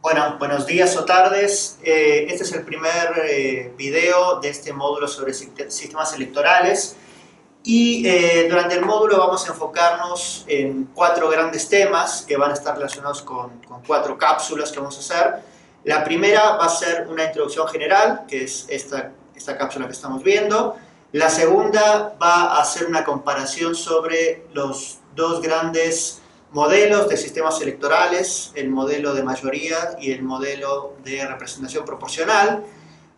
Bueno, buenos días o tardes. Este es el primer video de este módulo sobre sistemas electorales y durante el módulo vamos a enfocarnos en 4 grandes temas que van a estar relacionados con 4 cápsulas que vamos a hacer. La primera va a ser una introducción general, que es esta cápsula que estamos viendo. La segunda va a ser una comparación sobre los 2 grandes modelos de sistemas electorales, el modelo de mayoría y el modelo de representación proporcional.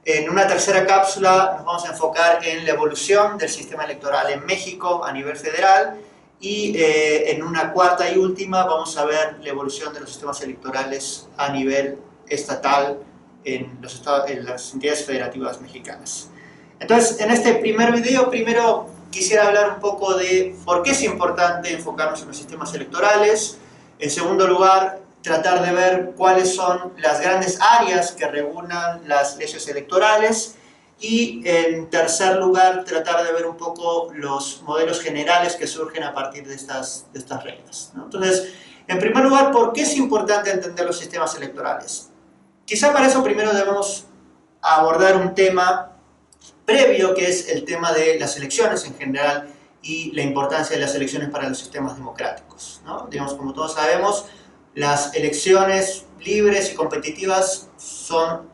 En una tercera cápsula nos vamos a enfocar en la evolución del sistema electoral en México a nivel federal y en una cuarta y última vamos a ver la evolución de los sistemas electorales a nivel estatal en las entidades federativas mexicanas. Entonces, en este primer video, primero quisiera hablar un poco de por qué es importante enfocarnos en los sistemas electorales. En segundo lugar, tratar de ver cuáles son las grandes áreas que regulan las leyes electorales. Y en tercer lugar, tratar de ver un poco los modelos generales que surgen a partir de estas reglas, ¿no? Entonces, en primer lugar, ¿por qué es importante entender los sistemas electorales? Quizá para eso primero debemos abordar un tema previo, que es el tema de las elecciones en general y la importancia de las elecciones para los sistemas democráticos, ¿no? Digamos, como todos sabemos, las elecciones libres y competitivas son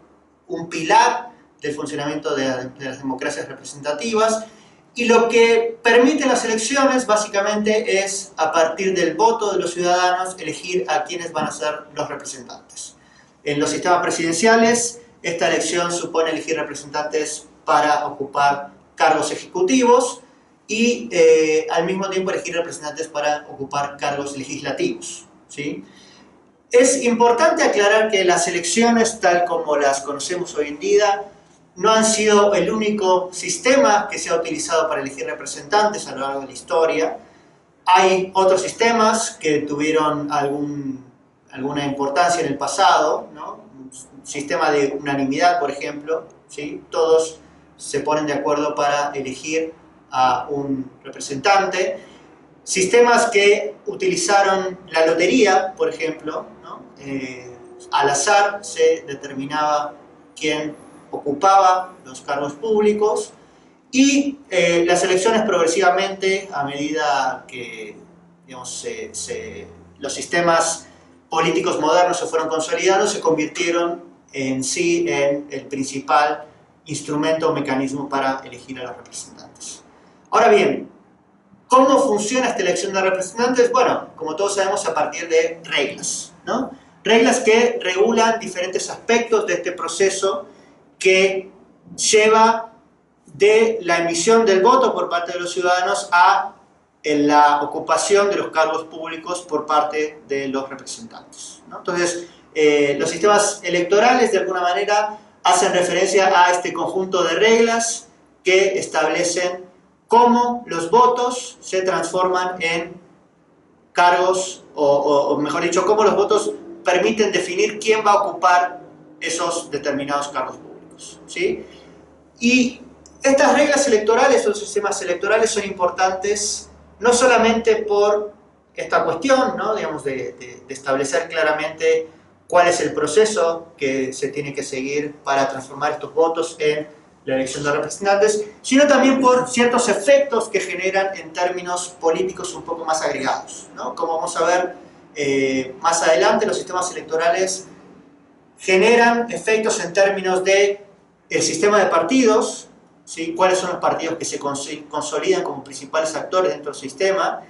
un pilar del funcionamiento de las democracias representativas, y lo que permiten las elecciones básicamente es, a partir del voto de los ciudadanos, elegir a quienes van a ser los representantes. En los sistemas presidenciales, esta elección supone elegir representantes para ocupar cargos ejecutivos y al mismo tiempo elegir representantes para ocupar cargos legislativos, ¿sí? Es importante aclarar que las elecciones, tal como las conocemos hoy en día, no han sido el único sistema que se ha utilizado para elegir representantes a lo largo de la historia. Hay otros sistemas que tuvieron alguna importancia en el pasado, ¿no? Un sistema de unanimidad, por ejemplo, ¿sí? Todos se ponen de acuerdo para elegir a un representante. Sistemas que utilizaron la lotería, por ejemplo, ¿no? Al azar se determinaba quién ocupaba los cargos públicos, y las elecciones progresivamente, a medida que, digamos, los sistemas políticos modernos se fueron consolidando, se convirtieron en sí en el principal instrumento o mecanismo para elegir a los representantes. Ahora bien, ¿cómo funciona esta elección de representantes? Bueno, como todos sabemos, a partir de reglas, ¿no? Reglas que regulan diferentes aspectos de este proceso que lleva de la emisión del voto por parte de los ciudadanos a la ocupación de los cargos públicos por parte de los representantes, ¿no? Entonces, los sistemas electorales, de alguna manera, hacen referencia a este conjunto de reglas que establecen cómo los votos se transforman en cargos, o mejor dicho, cómo los votos permiten definir quién va a ocupar esos determinados cargos públicos, ¿sí? Y estas reglas electorales, los sistemas electorales, son importantes no solamente por esta cuestión, ¿no? Digamos, de establecer claramente cuál es el proceso que se tiene que seguir para transformar estos votos en la elección de representantes, sino también por ciertos efectos que generan en términos políticos un poco más agregados, ¿no? Como vamos a ver más adelante, los sistemas electorales generan efectos en términos de el sistema de partidos, ¿sí? Cuáles son los partidos que se consolidan como principales actores dentro del sistema.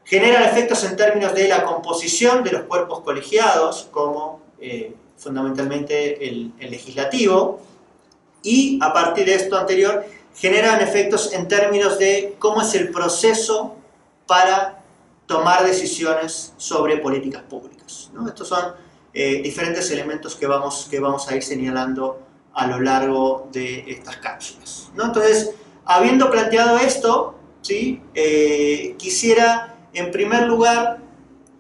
Generan efectos en términos de la composición de los cuerpos colegiados, como fundamentalmente el legislativo, y a partir de esto anterior generan efectos en términos de cómo es el proceso para tomar decisiones sobre políticas públicas, ¿no? Estos son diferentes elementos que vamos a ir señalando a lo largo de estas cápsulas, ¿no? Entonces, habiendo planteado esto, ¿sí? Quisiera en primer lugar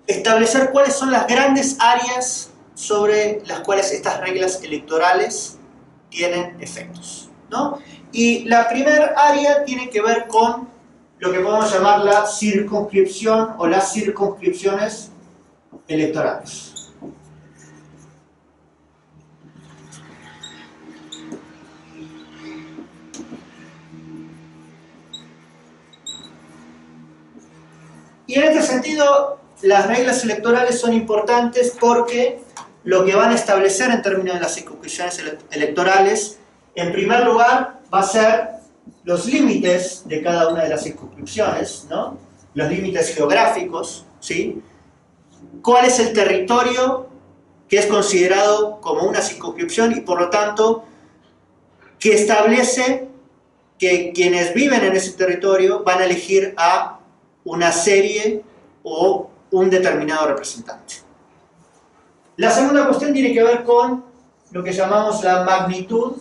establecer cuáles son las grandes áreas sobre las cuales estas reglas electorales tienen efectos, ¿no? Y la primera área tiene que ver con lo que podemos llamar la circunscripción o las circunscripciones electorales. Y en este sentido, las reglas electorales son importantes porque lo que van a establecer en términos de las circunscripciones electorales, en primer lugar, va a ser los límites de cada una de las circunscripciones, ¿no? Los límites geográficos, ¿sí? ¿Cuál es el territorio que es considerado como una circunscripción y por lo tanto que establece que quienes viven en ese territorio van a elegir a una serie o un determinado representante? La segunda cuestión tiene que ver con lo que llamamos la magnitud,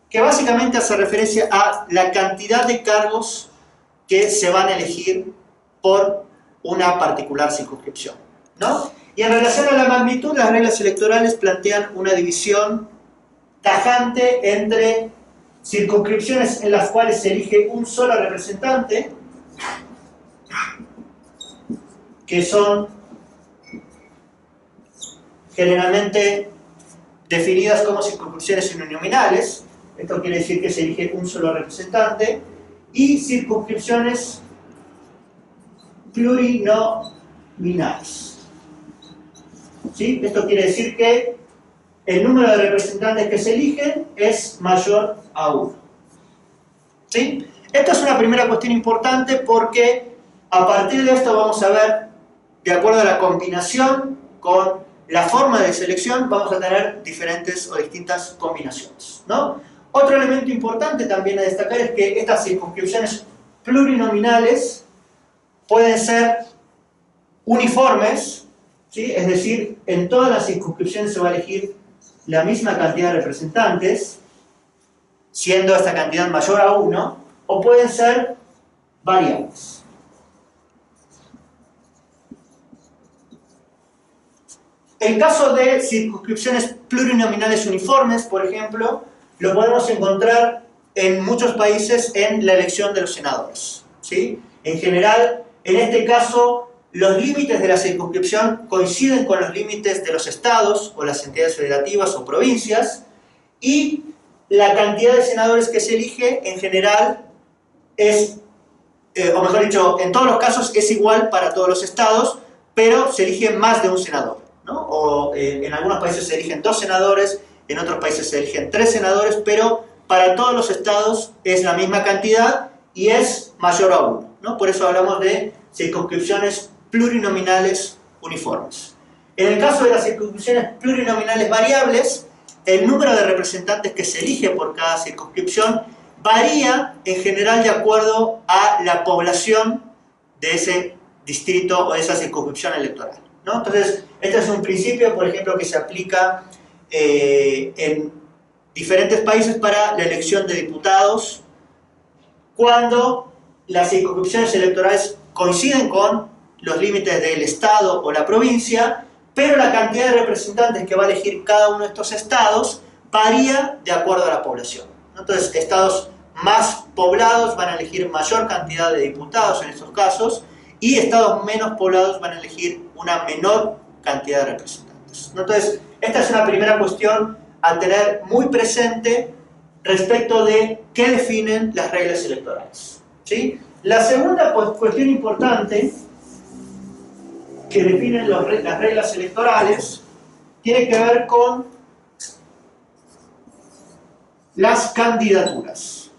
que básicamente hace referencia a la cantidad de cargos que se van a elegir por una particular circunscripción, ¿no? Y en relación a la magnitud, las reglas electorales plantean una división tajante entre circunscripciones en las cuales se elige un solo representante, que son generalmente definidas como circunscripciones uninominales. Esto quiere decir que se elige un solo representante, y circunscripciones plurinominales. ¿Sí? Esto quiere decir que el número de representantes que se eligen es mayor a 1. ¿Sí? Esta es una primera cuestión importante porque a partir de esto vamos a ver, de acuerdo a la combinación con la forma de selección, vamos a tener diferentes o distintas combinaciones, ¿no? Otro elemento importante también a destacar es que estas circunscripciones plurinominales pueden ser uniformes, ¿sí? Es decir, en todas las circunscripciones se va a elegir la misma cantidad de representantes, siendo esta cantidad mayor a 1, o pueden ser variables. El caso de circunscripciones plurinominales uniformes, por ejemplo, lo podemos encontrar en muchos países en la elección de los senadores, ¿sí? En general, en este caso, los límites de la circunscripción coinciden con los límites de los estados o las entidades federativas o provincias, y la cantidad de senadores que se elige en general es, o mejor dicho, en todos los casos es igual para todos los estados, pero se elige más de un senador, ¿no? O en algunos países se eligen 2 senadores, en otros países se eligen 3 senadores, pero para todos los estados es la misma cantidad y es mayor a 1, ¿no? Por eso hablamos de circunscripciones plurinominales uniformes. En el caso de las circunscripciones plurinominales variables, el número de representantes que se elige por cada circunscripción varía en general de acuerdo a la población de ese distrito o de esa circunscripción electoral, ¿no? Entonces, este es un principio, por ejemplo, que se aplica en diferentes países para la elección de diputados, cuando las circunscripciones electorales coinciden con los límites del estado o la provincia, pero la cantidad de representantes que va a elegir cada uno de estos estados varía de acuerdo a la población, ¿no? Entonces, estados más poblados van a elegir mayor cantidad de diputados en estos casos, y estados menos poblados van a elegir una menor cantidad de representantes, ¿no? Entonces, esta es una primera cuestión a tener muy presente respecto de qué definen las reglas electorales, ¿sí? La segunda cuestión importante que definen las reglas electorales tiene que ver con las candidaturas.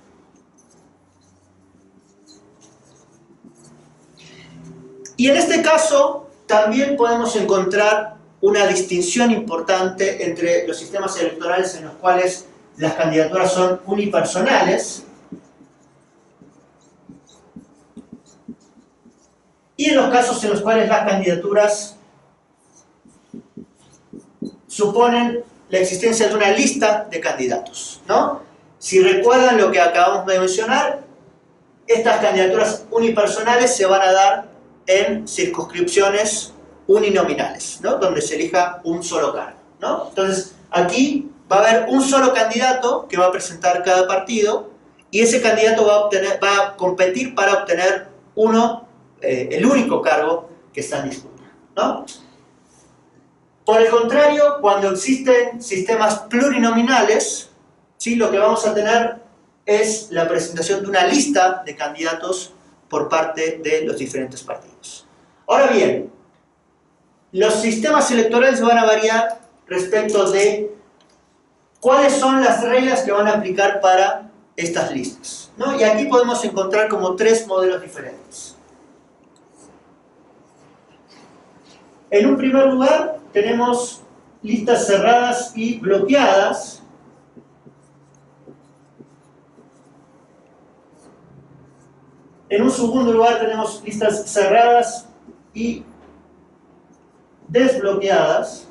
Y en este caso también podemos encontrar una distinción importante entre los sistemas electorales en los cuales las candidaturas son unipersonales y en los casos en los cuales las candidaturas suponen la existencia de una lista de candidatos, ¿no? Si recuerdan lo que acabamos de mencionar, estas candidaturas unipersonales se van a dar en circunscripciones uninominales, ¿no? Donde se elija un solo cargo, ¿no? Entonces, aquí va a haber un solo candidato que va a presentar cada partido, y ese candidato va a competir para obtener el único cargo que está en disputa, ¿no? Por el contrario, cuando existen sistemas plurinominales, ¿sí? Lo que vamos a tener es la presentación de una lista de candidatos por parte de los diferentes partidos. Ahora bien, los sistemas electorales van a variar respecto de cuáles son las reglas que van a aplicar para estas listas, ¿no? Y aquí podemos encontrar como tres modelos diferentes. En un primer lugar tenemos listas cerradas y bloqueadas. En un segundo lugar tenemos listas cerradas y desbloqueadas.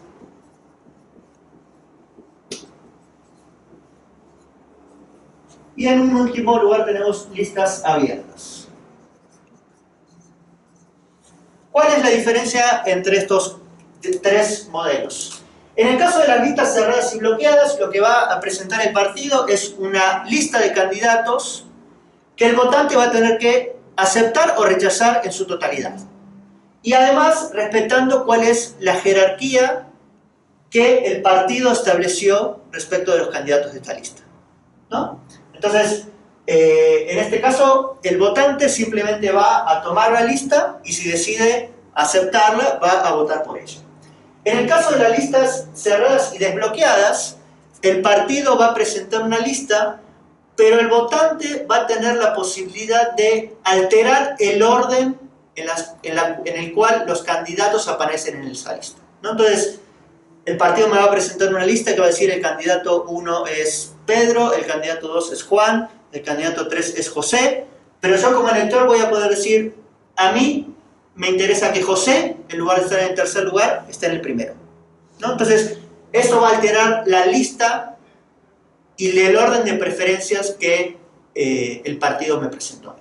Y en un último lugar tenemos listas abiertas. ¿Cuál es la diferencia entre estos tres modelos? En el caso de las listas cerradas y bloqueadas, lo que va a presentar el partido es una lista de candidatos que el votante va a tener que aceptar o rechazar en su totalidad. Y además respetando cuál es la jerarquía que el partido estableció respecto de los candidatos de esta lista, ¿no? Entonces, en este caso, el votante simplemente va a tomar la lista y si decide aceptarla, va a votar por ella. En el caso de las listas cerradas y desbloqueadas, el partido va a presentar una lista, pero el votante va a tener la posibilidad de alterar el orden en el cual los candidatos aparecen en esa lista, ¿no? Entonces, el partido me va a presentar una lista que va a decir el candidato 1 es Pedro, el candidato 2 es Juan, el candidato 3 es José, pero yo como elector voy a poder decir, a mí me interesa que José, en lugar de estar en el tercer lugar, esté en el primero, ¿no? Entonces, eso va a alterar la lista y el orden de preferencias que el partido me presentó.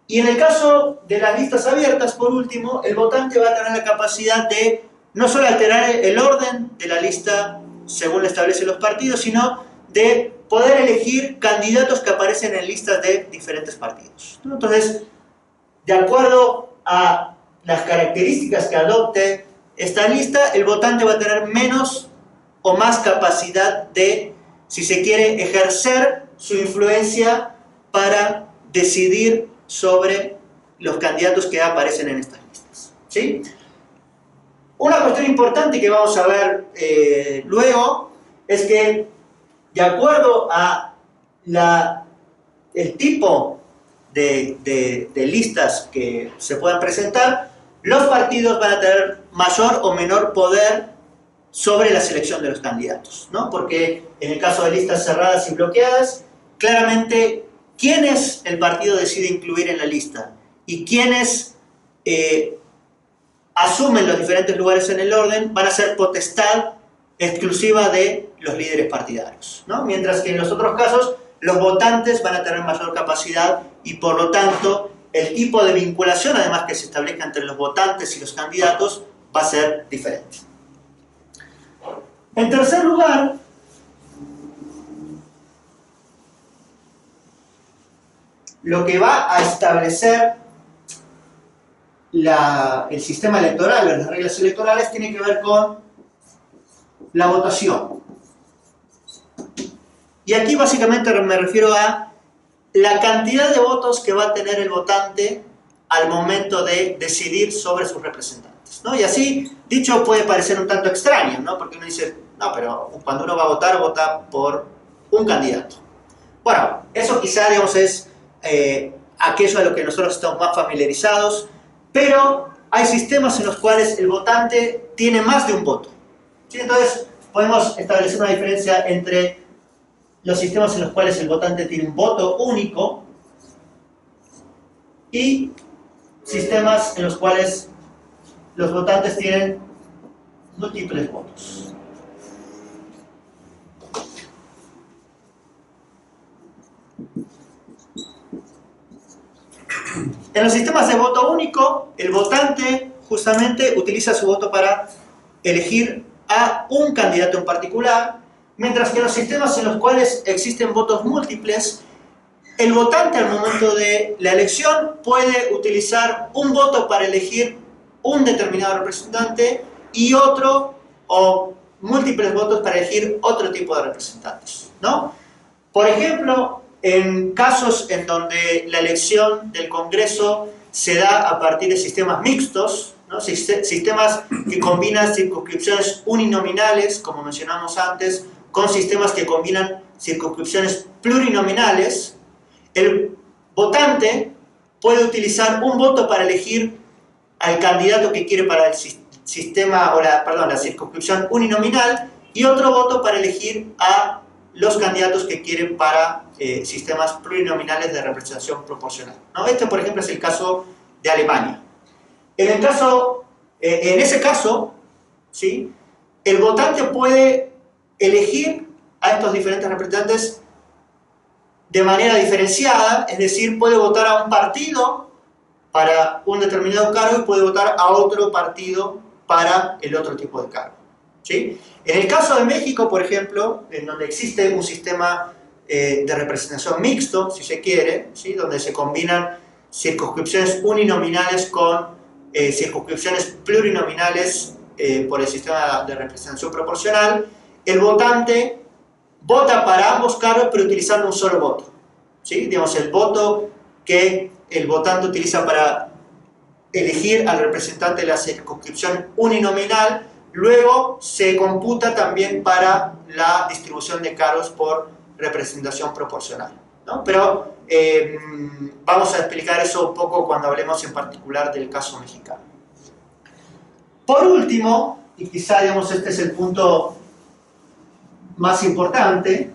Y en el caso de las listas abiertas, por último, el votante va a tener la capacidad de no solo alterar el orden de la lista según lo establecen los partidos, sino de poder elegir candidatos que aparecen en listas de diferentes partidos, ¿no? Entonces, de acuerdo a las características que adopte esta lista, el votante va a tener menos o más capacidad de, si se quiere, ejercer su influencia para decidir sobre los candidatos que aparecen en estas listas, ¿sí? Una cuestión importante que vamos a ver luego es que, de acuerdo a el tipo de listas que se puedan presentar, los partidos van a tener mayor o menor poder sobre la selección de los candidatos, ¿no? Porque en el caso de listas cerradas y bloqueadas, claramente quiénes el partido decide incluir en la lista y quiénes asumen los diferentes lugares en el orden van a ser potestad exclusiva de los líderes partidarios, ¿no? Mientras que en los otros casos los votantes van a tener mayor capacidad y por lo tanto el tipo de vinculación además que se establezca entre los votantes y los candidatos va a ser diferente. En tercer lugar, lo que va a establecer el sistema electoral, las reglas electorales, tiene que ver con la votación. Y aquí básicamente me refiero a la cantidad de votos que va a tener el votante al momento de decidir sobre sus representantes, ¿no? Y así, dicho, puede parecer un tanto extraño, ¿no? Porque uno dice, no, pero cuando uno va a votar, vota por un candidato. Bueno, eso quizá, digamos, es aquello a lo que nosotros estamos más familiarizados, pero hay sistemas en los cuales el votante tiene más de un voto, ¿sí? Entonces, podemos establecer una diferencia entre los sistemas en los cuales el votante tiene un voto único y sistemas en los cuales los votantes tienen múltiples votos. En los sistemas de voto único, el votante justamente utiliza su voto para elegir a un candidato en particular, mientras que en los sistemas en los cuales existen votos múltiples, el votante al momento de la elección puede utilizar un voto para elegir un determinado representante y otro o múltiples votos para elegir otro tipo de representantes, ¿no? Por ejemplo, En casos en donde la elección del Congreso se da a partir de sistemas mixtos, ¿no? Sistemas que combinan circunscripciones uninominales, como mencionamos antes, con sistemas que combinan circunscripciones plurinominales, el votante puede utilizar un voto para elegir al candidato que quiere para el sistema, la circunscripción uninominal, y otro voto para elegir a los candidatos que quieren para sistemas plurinominales de representación proporcional, ¿no? Este, por ejemplo, es el caso de Alemania. En ese caso, ¿sí?, el votante puede elegir a estos diferentes representantes de manera diferenciada, es decir, puede votar a un partido para un determinado cargo y puede votar a otro partido para el otro tipo de cargo, ¿sí? En el caso de México, por ejemplo, en donde existe un sistema de representación mixto, si se quiere, ¿sí?, donde se combinan circunscripciones uninominales con circunscripciones plurinominales por el sistema de representación proporcional, el votante vota para ambos cargos pero utilizando un solo voto, ¿sí? Digamos, el voto que el votante utiliza para elegir al representante de la circunscripción uninominal luego se computa también para la distribución de cargos por representación proporcional, ¿no? Pero vamos a explicar eso un poco cuando hablemos en particular del caso mexicano. Por último, y quizá digamos este es el punto más importante,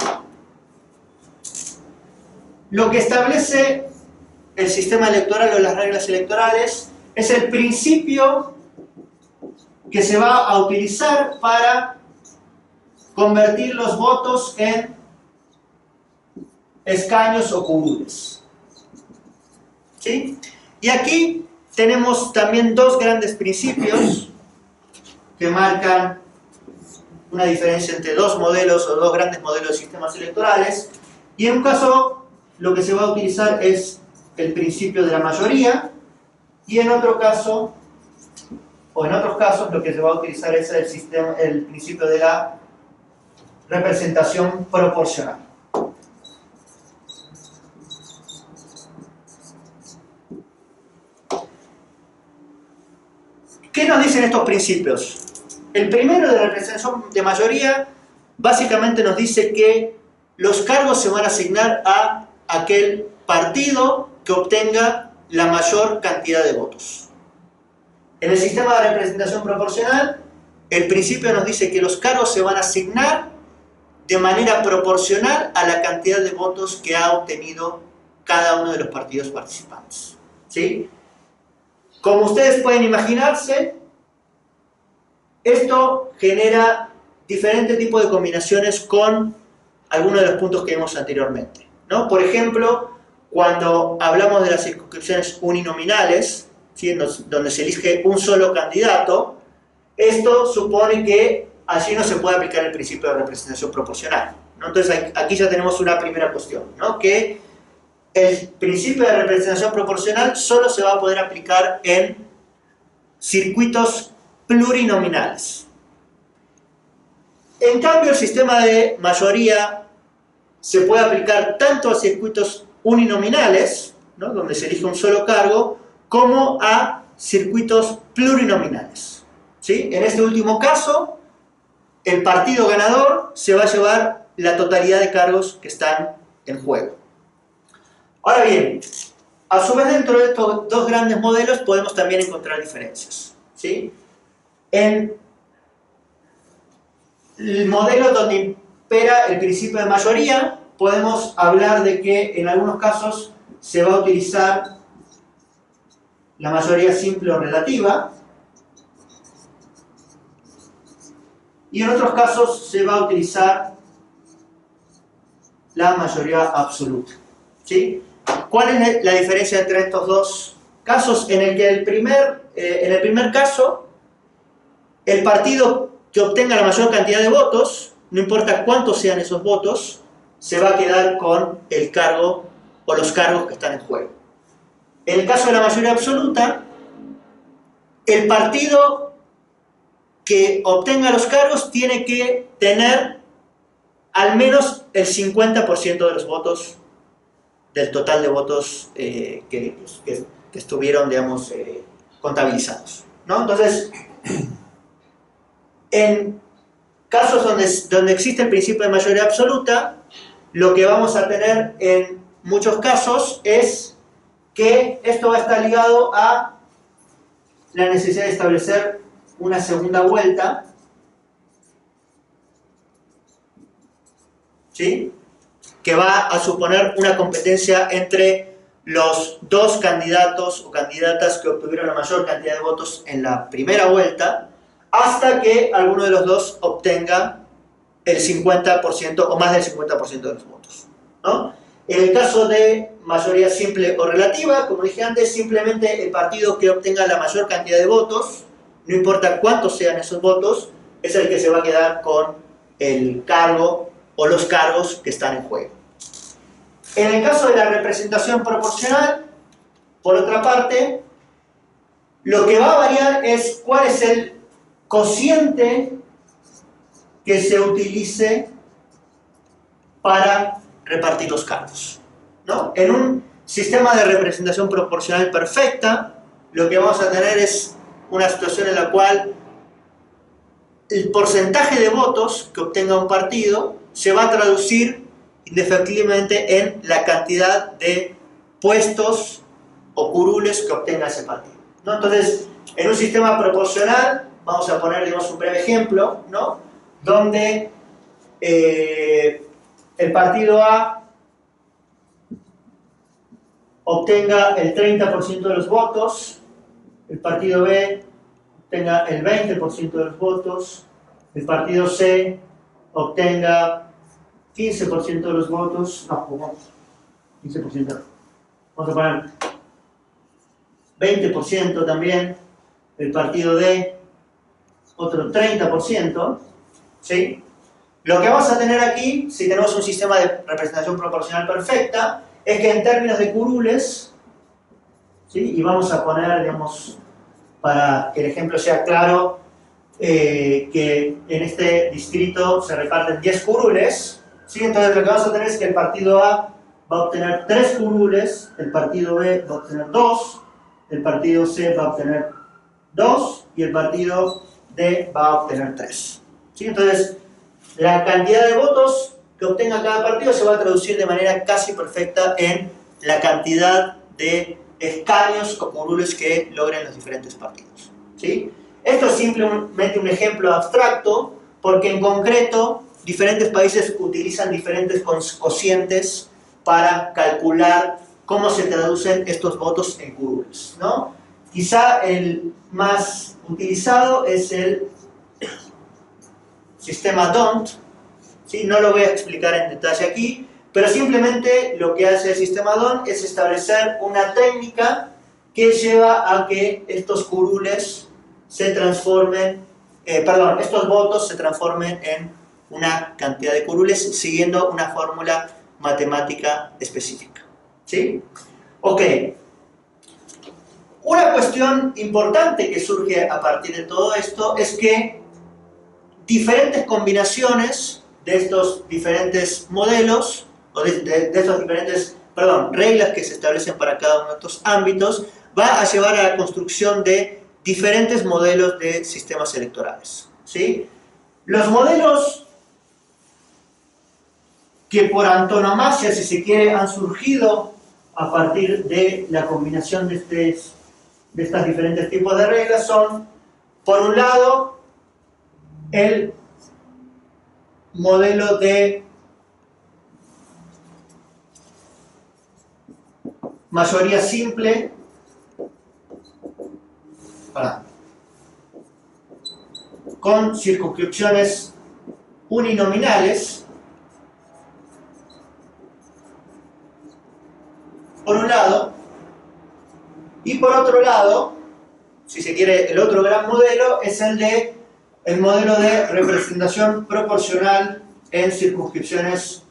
lo que establece el sistema electoral o las reglas electorales es el principio que se va a utilizar para convertir los votos en escaños o curules, ¿sí? Y aquí tenemos también dos grandes principios que marcan una diferencia entre dos modelos o dos grandes modelos de sistemas electorales, y en un caso lo que se va a utilizar es el principio de la mayoría, y en otro caso, o en otros casos, lo que se va a utilizar es el principio de la representación proporcional. ¿Qué nos dicen estos principios? El primero, de representación de mayoría, básicamente nos dice que los cargos se van a asignar a aquel partido que obtenga la mayor cantidad de votos. En el sistema de representación proporcional, el principio nos dice que los cargos se van a asignar de manera proporcional a la cantidad de votos que ha obtenido cada uno de los partidos participantes, ¿sí? Como ustedes pueden imaginarse, esto genera diferentes tipos de combinaciones con algunos de los puntos que vimos anteriormente, ¿no? Por ejemplo, cuando hablamos de las circunscripciones uninominales, ¿sí?, donde se elige un solo candidato, esto supone que allí no se puede aplicar el principio de representación proporcional, ¿no? Entonces aquí ya tenemos una primera cuestión, ¿no?, que el principio de representación proporcional solo se va a poder aplicar en circuitos plurinominales. En cambio, el sistema de mayoría se puede aplicar tanto a circuitos uninominales, ¿no?, donde se elige un solo cargo, como a circuitos plurinominales, ¿sí? En este último caso, el partido ganador se va a llevar la totalidad de cargos que están en juego. Ahora bien, a su vez dentro de estos dos grandes modelos podemos también encontrar diferencias, ¿sí? En el modelo donde impera el principio de mayoría, podemos hablar de que en algunos casos se va a utilizar la mayoría simple o relativa, y en otros casos se va a utilizar la mayoría absoluta, ¿sí? ¿Cuál es la diferencia entre estos dos casos? En el que en el primer caso, el partido que obtenga la mayor cantidad de votos, no importa cuántos sean esos votos, se va a quedar con el cargo o los cargos que están en juego. En el caso de la mayoría absoluta, el partido que obtenga los cargos tiene que tener al menos el 50% de los votos del total de votos que estuvieron, digamos, contabilizados, ¿no? Entonces, en casos donde existe el principio de mayoría absoluta, lo que vamos a tener en muchos casos es que esto va a estar ligado a la necesidad de establecer una segunda vuelta, ¿sí?, que va a suponer una competencia entre los dos candidatos o candidatas que obtuvieron la mayor cantidad de votos en la primera vuelta, hasta que alguno de los dos obtenga el 50% o más del 50% de los votos, ¿no? En el caso de mayoría simple o relativa, como dije antes, simplemente el partido que obtenga la mayor cantidad de votos, no importa cuántos sean esos votos, es el que se va a quedar con el cargo o los cargos que están en juego. En el caso de la representación proporcional, por otra parte, lo que va a variar es cuál es el cociente que se utilice para repartir los cargos, ¿no? En un sistema de representación proporcional perfecta, lo que vamos a tener es una situación en la cual el porcentaje de votos que obtenga un partido se va a traducir indefectiblemente en la cantidad de puestos o curules que obtenga ese partido, ¿no? Entonces, en un sistema proporcional, vamos a poner, digamos, un breve ejemplo, ¿no?, donde el partido A obtenga el 30% de los votos, el partido B obtenga el 20% de los votos, el partido C obtenga 15% de los votos, no, vamos, 15%, vamos a poner 20% también, el partido D otro 30%, ¿sí? Lo que vamos a tener aquí, si tenemos un sistema de representación proporcional perfecta, es que en términos de curules, ¿sí?, y vamos a poner, digamos, para que el ejemplo sea claro, que en este distrito se reparten 10 curules, ¿sí? Entonces lo que vamos a tener es que el partido A va a obtener 3 curules, el partido B va a obtener 2, el partido C va a obtener 2 y el partido D va a obtener 3. ¿Sí? Entonces, la cantidad de votos que obtenga cada partido se va a traducir de manera casi perfecta en la cantidad de escaños o curules que logren los diferentes partidos, ¿sí? Esto es simplemente un ejemplo abstracto, porque en concreto diferentes países utilizan diferentes cocientes para calcular cómo se traducen estos votos en curules, ¿no? Quizá el más utilizado es el sistema D'Hondt, ¿sí? No lo voy a explicar en detalle aquí, pero simplemente lo que hace el sistema D'Hondt es establecer una técnica que lleva a que estos curules se transformen, estos votos se transformen en una cantidad de curules siguiendo una fórmula matemática específica, ¿sí? Ok. Una cuestión importante que surge a partir de todo esto es que diferentes combinaciones de estos diferentes modelos, o de estos diferentes, reglas que se establecen para cada uno de estos ámbitos, va a llevar a la construcción de diferentes modelos de sistemas electorales, ¿sí? Los modelos que por antonomasia, si se quiere, han surgido a partir de la combinación de estos diferentes tipos de reglas son, por un lado, el modelo de mayoría simple con circunscripciones uninominales, por un lado, y por otro lado, si se quiere, el otro gran modelo es el modelo de representación proporcional en circunscripciones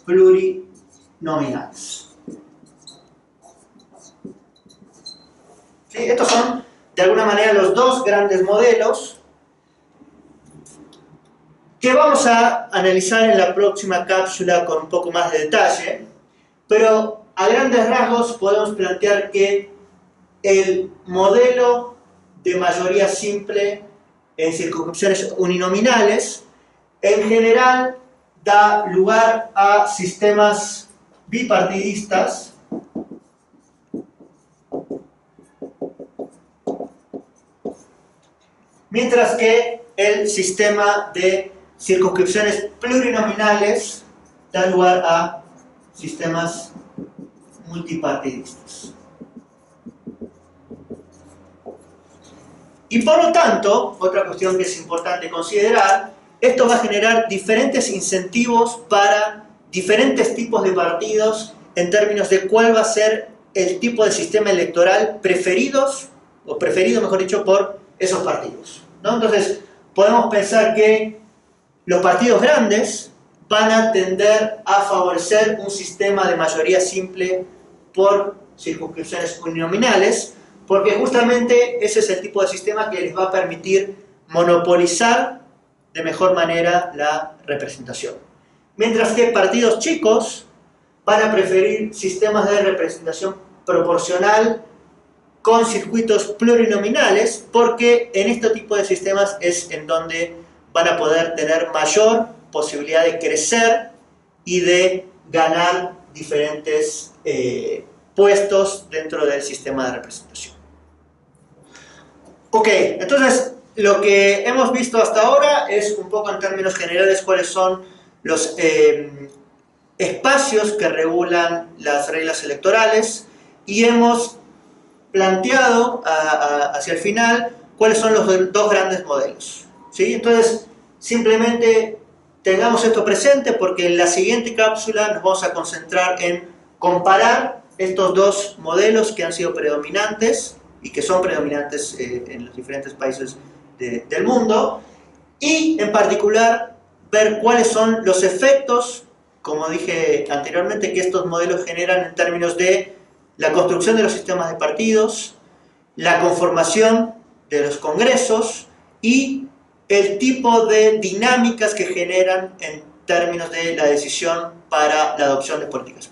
plurinominales. ¿Sí? Estos son, de alguna manera, los dos grandes modelos que vamos a analizar en la próxima cápsula con un poco más de detalle, pero a grandes rasgos podemos plantear que el modelo de mayoría simple en circunscripciones uninominales en general da lugar a sistemas bipartidistas mientras que el sistema de circunscripciones plurinominales da lugar a sistemas multipartidistas. Y por lo tanto, otra cuestión que es importante considerar, esto va a generar diferentes incentivos para diferentes tipos de partidos en términos de cuál va a ser el tipo de sistema electoral preferido mejor dicho, por esos partidos, ¿no? Entonces, podemos pensar que los partidos grandes van a tender a favorecer un sistema de mayoría simple por circunscripciones uninominales, porque justamente ese es el tipo de sistema que les va a permitir monopolizar de mejor manera la representación. Mientras que partidos chicos van a preferir sistemas de representación proporcional con circuitos plurinominales, porque en este tipo de sistemas es en donde van a poder tener mayor posibilidad de crecer y de ganar diferentes puestos dentro del sistema de representación. Ok, entonces lo que hemos visto hasta ahora es un poco en términos generales cuáles son los espacios que regulan las reglas electorales y hemos planteado hacia el final cuáles son los dos grandes modelos, ¿sí? Entonces, simplemente tengamos esto presente porque en la siguiente cápsula nos vamos a concentrar en comparar estos dos modelos que han sido predominantes y que son predominantes en los diferentes países del mundo, y en particular ver cuáles son los efectos, como dije anteriormente, que estos modelos generan en términos de la construcción de los sistemas de partidos, la conformación de los congresos y el tipo de dinámicas que generan en términos de la decisión para la adopción de políticas